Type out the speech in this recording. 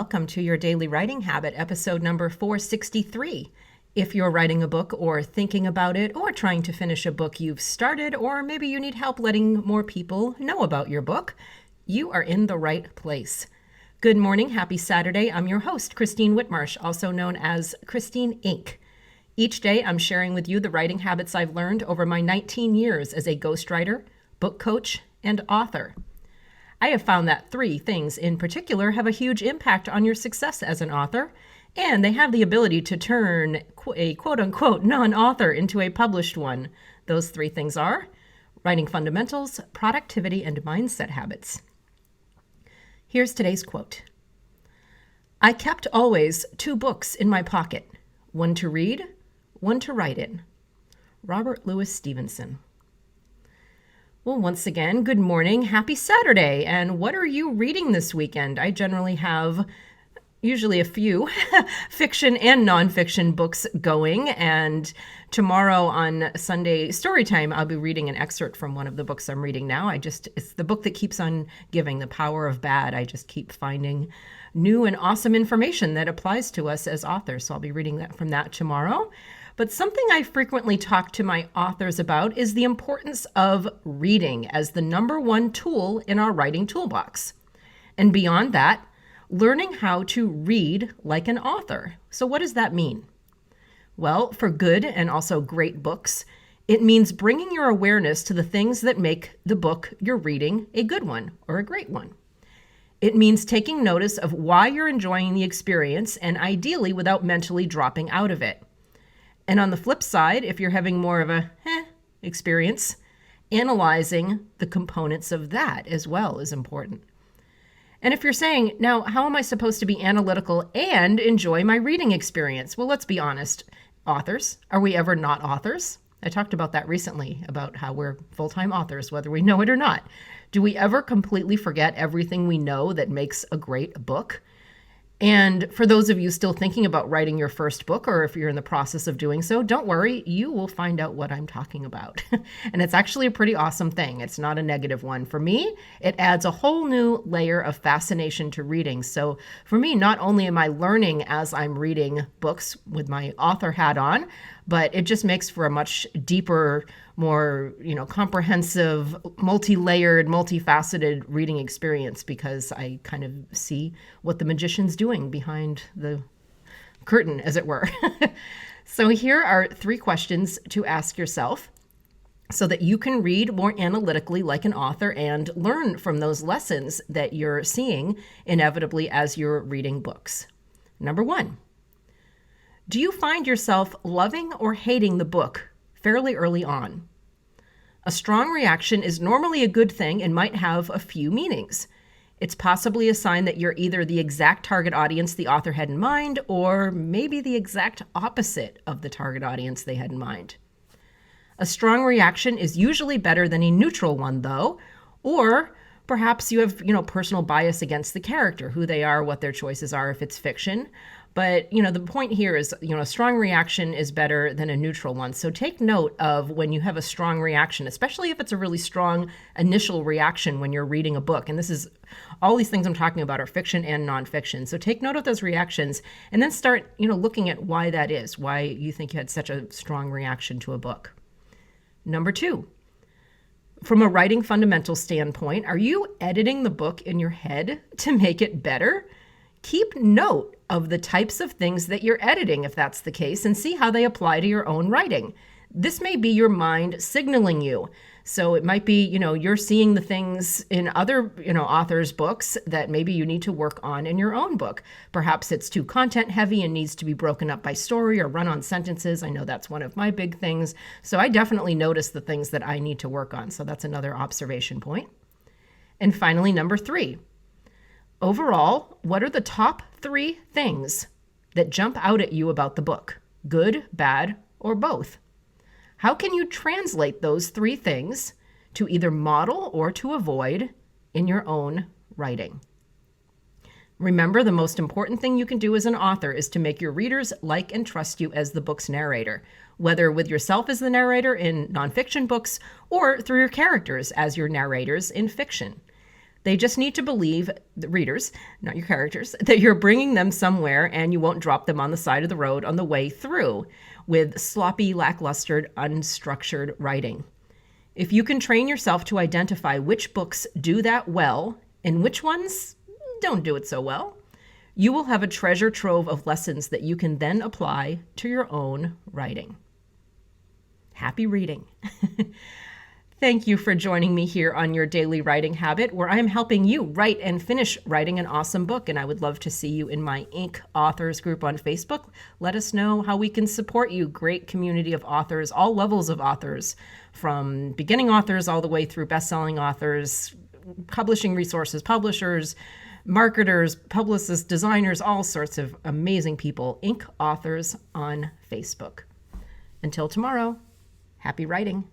welcome to your Daily Writing Habit, episode number 463. If you're writing a book or thinking about it or trying to finish a book you've started, or maybe you need help letting more people know about your book, you are in the right place. Good morning, happy Saturday. I'm your host, Christine Whitmarsh, also known as Christine Inc. Each day, I'm sharing with you the writing habits I've learned over my 19 years as a ghostwriter, book coach, and author. I have found that three things in particular have a huge impact on your success as an author, and they have the ability to turn a quote-unquote non-author into a published one. Those three things are writing fundamentals, productivity, and mindset habits. Here's today's quote. I kept always 2 books in my pocket, one to read, one to write in. Robert Louis Stevenson. Well, once again, good morning. Happy Saturday. And what are you reading this weekend? I generally have usually a few fiction and nonfiction books going. And tomorrow on Sunday Storytime, I'll be reading an excerpt from one of the books I'm reading now. It's the book that keeps on giving, The Power of Bad. I just keep finding new and awesome information that applies to us as authors. So I'll be reading that from that tomorrow. But something I frequently talk to my authors about is the importance of reading as the number one tool in our writing toolbox. And beyond that, learning how to read like an author. So what does that mean? Well, for good and also great books, it means bringing your awareness to the things that make the book you're reading a good one or a great one. It means taking notice of why you're enjoying the experience and ideally without mentally dropping out of it. And on the flip side, if you're having more of a experience, analyzing the components of that as well is important. And if you're saying, now, how am I supposed to be analytical and enjoy my reading experience? Well, let's be honest, authors, are we ever not authors? I talked about that recently, about how we're full-time authors, whether we know it or not. Do we ever completely forget everything we know that makes a great book? And for those of you still thinking about writing your first book, or if you're in the process of doing so, don't worry, you will find out what I'm talking about. And it's actually a pretty awesome thing. It's not a negative one. For me, it adds a whole new layer of fascination to reading. So for me, not only am I learning as I'm reading books with my author hat on, but it just makes for a much deeper, more, comprehensive, multi-layered, multifaceted reading experience because I kind of see what the magician's doing behind the curtain, as it were. So here are 3 questions to ask yourself so that you can read more analytically like an author and learn from those lessons that you're seeing inevitably as you're reading books. Number 1. Do you find yourself loving or hating the book fairly early on? A strong reaction is normally a good thing and might have a few meanings. It's possibly a sign that you're either the exact target audience the author had in mind, or maybe the exact opposite of the target audience they had in mind. A strong reaction is usually better than a neutral one, though, or perhaps you have, personal bias against the character, who they are, what their choices are if it's fiction. But, the point here is, a strong reaction is better than a neutral one. So take note of when you have a strong reaction, especially if it's a really strong initial reaction when you're reading a book. And this is all these things I'm talking about are fiction and nonfiction. So take note of those reactions and then start, looking at why that is, why you think you had such a strong reaction to a book. Number 2. From a writing fundamental standpoint, are you editing the book in your head to make it better? Keep note of the types of things that you're editing, if that's the case, and see how they apply to your own writing. This may be your mind signaling you. So it might be, you're seeing the things in other, authors' books that maybe you need to work on in your own book. Perhaps it's too content heavy and needs to be broken up by story or run on sentences. I know that's one of my big things. So I definitely notice the things that I need to work on. So that's another observation point. And finally, number 3. Overall, what are the top 3 things that jump out at you about the book? Good, bad, or both? How can you translate those 3 things to either model or to avoid in your own writing? Remember, the most important thing you can do as an author is to make your readers like and trust you as the book's narrator, whether with yourself as the narrator in nonfiction books or through your characters as your narrators in fiction. They just need to believe, the readers, not your characters, that you're bringing them somewhere and you won't drop them on the side of the road on the way through with sloppy, lackluster, unstructured writing. If you can train yourself to identify which books do that well and which ones don't do it so well, you will have a treasure trove of lessons that you can then apply to your own writing. Happy reading. Thank you for joining me here on Your Daily Writing Habit, where I am helping you write and finish writing an awesome book. And I would love to see you in my Inc. Authors group on Facebook. Let us know how we can support you. Great community of authors, all levels of authors, from beginning authors all the way through best-selling authors, publishing resources, publishers, marketers, publicists, designers, all sorts of amazing people. Inc. Authors on Facebook. Until tomorrow, happy writing.